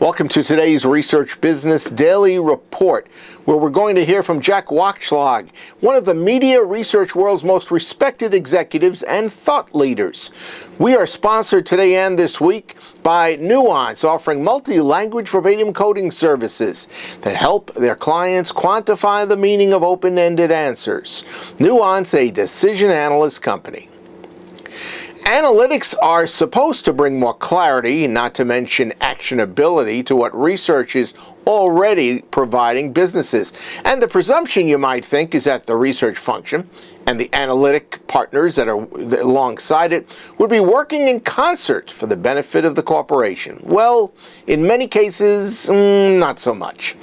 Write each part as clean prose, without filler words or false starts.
Welcome to today's Research Business Daily Report, where we're going to hear from Jack Wakshlag, one of the media research world's most respected executives and thought leaders. We are sponsored today and this week by Nuance, offering multi-language verbatim coding services that help their clients quantify the meaning of open-ended answers. Nuance, a decision analyst company. Analytics are supposed to bring more clarity, not to mention actionability, to what research is already providing businesses. And the presumption, you might think, is that the research function and the analytic partners that are alongside it would be working in concert for the benefit of the corporation. Well, in many cases, not so much.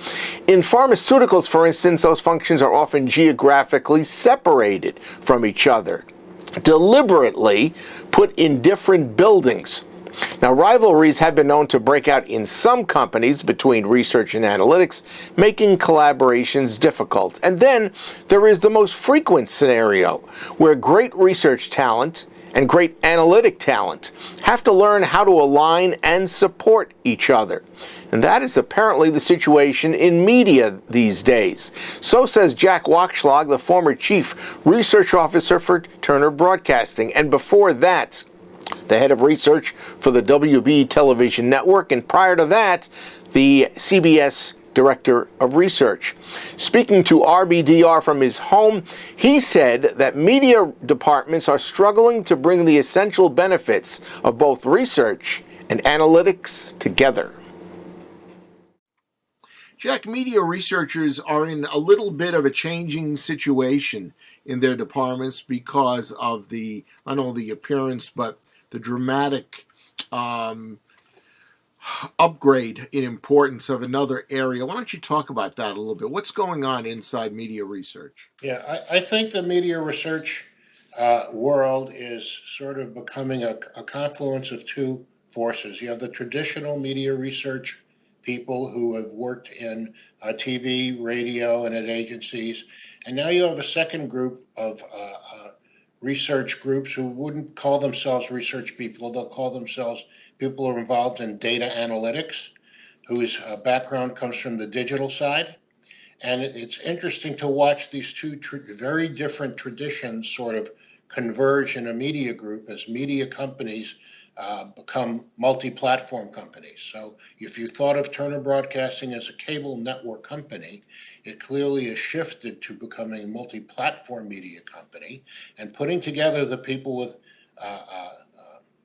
In pharmaceuticals, for instance, those functions are often geographically separated from each other, deliberately put in different buildings. Now, rivalries have been known to break out in some companies between research and analytics, making collaborations difficult. And then there is the most frequent scenario, where great research talent and great analytic talent have to learn how to align and support each other. And that is apparently the situation in media these days. So says Jack Wakshlag, the former chief research officer for Turner Broadcasting, and before that, the head of research for the WB television network, and prior to that, the CBS Director of Research. Speaking to RBDR from his home, he said that media departments are struggling to bring the essential benefits of both research and analytics together. Jack, media researchers are in a little bit of a changing situation in their departments because of not only the appearance, but the dramatic upgrade in importance of another area. Why don't you talk about that a little bit? What's going on inside media research? Yeah, I think the media research world is sort of becoming a confluence of two forces. You have the traditional media research people who have worked in TV, radio, and at agencies, and now you have a second group of research groups who wouldn't call themselves research people. They'll call themselves people who are involved in data analytics, whose background comes from the digital side. And it's interesting to watch these two very different traditions sort of converge in a media group as media companies become multi-platform companies. So if you thought of Turner Broadcasting as a cable network company, it clearly has shifted to becoming a multi-platform media company, and putting together the people with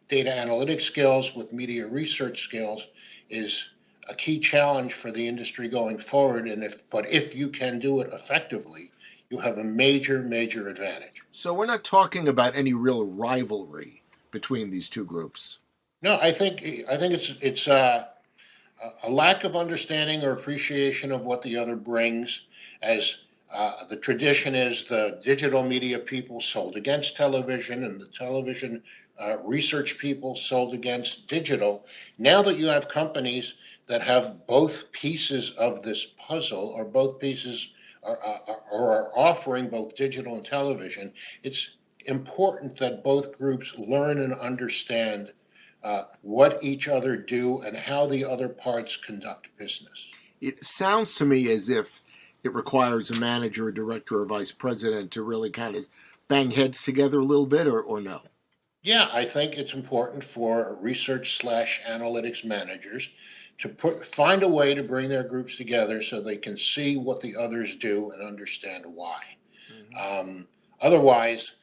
data analytics skills with media research skills is a key challenge for the industry going forward. But if you can do it effectively, you have a major advantage. So we're not talking about any real rivalry between these two groups. No, I think it's a lack of understanding or appreciation of what the other brings. As the tradition is, the digital media people sold against television, and the television research people sold against digital. Now that you have companies that have both pieces of this puzzle, or both pieces are offering both digital and television, it's important that both groups learn and understand what each other do and how the other parts conduct business. It sounds to me as if it requires a manager, a director, or vice president to really kind of bang heads together a little bit, or no? Yeah, I think it's important for research/analytics managers to find a way to bring their groups together so they can see what the others do and understand why. Mm-hmm. Otherwise,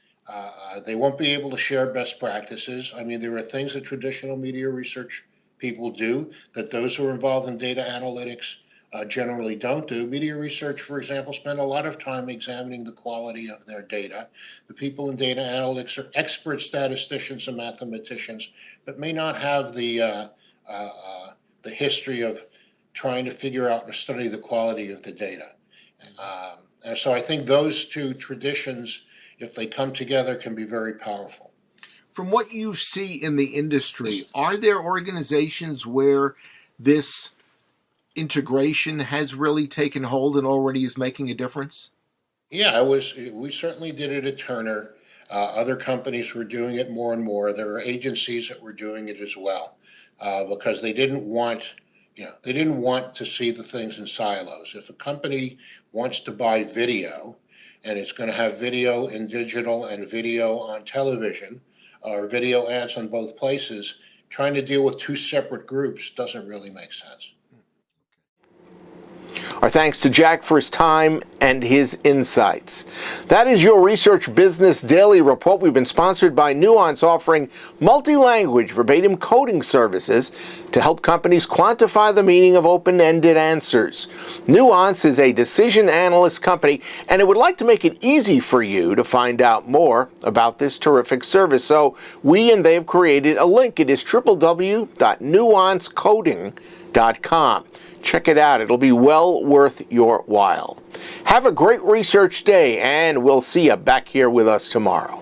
they won't be able to share best practices. I mean, there are things that traditional media research people do that those who are involved in data analytics generally don't do. Media research, for example, spend a lot of time examining the quality of their data. The people in data analytics are expert statisticians and mathematicians, but may not have the history of trying to figure out or study the quality of the data. And so I think those two traditions, if they come together, can be very powerful. From what you see in the industry, are there organizations where this integration has really taken hold and already is making a difference? Yeah, we certainly did it at Turner. Other companies were doing it more and more. There are agencies that were doing it as well because they didn't want They didn't want to see the things in silos. If a company wants to buy video and it's going to have video in digital and video on television or video ads on both places, trying to deal with two separate groups doesn't really make sense. Our thanks to Jack for his time and his insights. That is your Research Business Daily Report. We've been sponsored by Nuance, offering multi-language verbatim coding services to help companies quantify the meaning of open-ended answers. Nuance is a decision analyst company, and it would like to make it easy for you to find out more about this terrific service. So we and they have created a link. It is www.nuancecoding.com. Check it out. It'll be well worth your while. Have a great research day, and we'll see you back here with us tomorrow.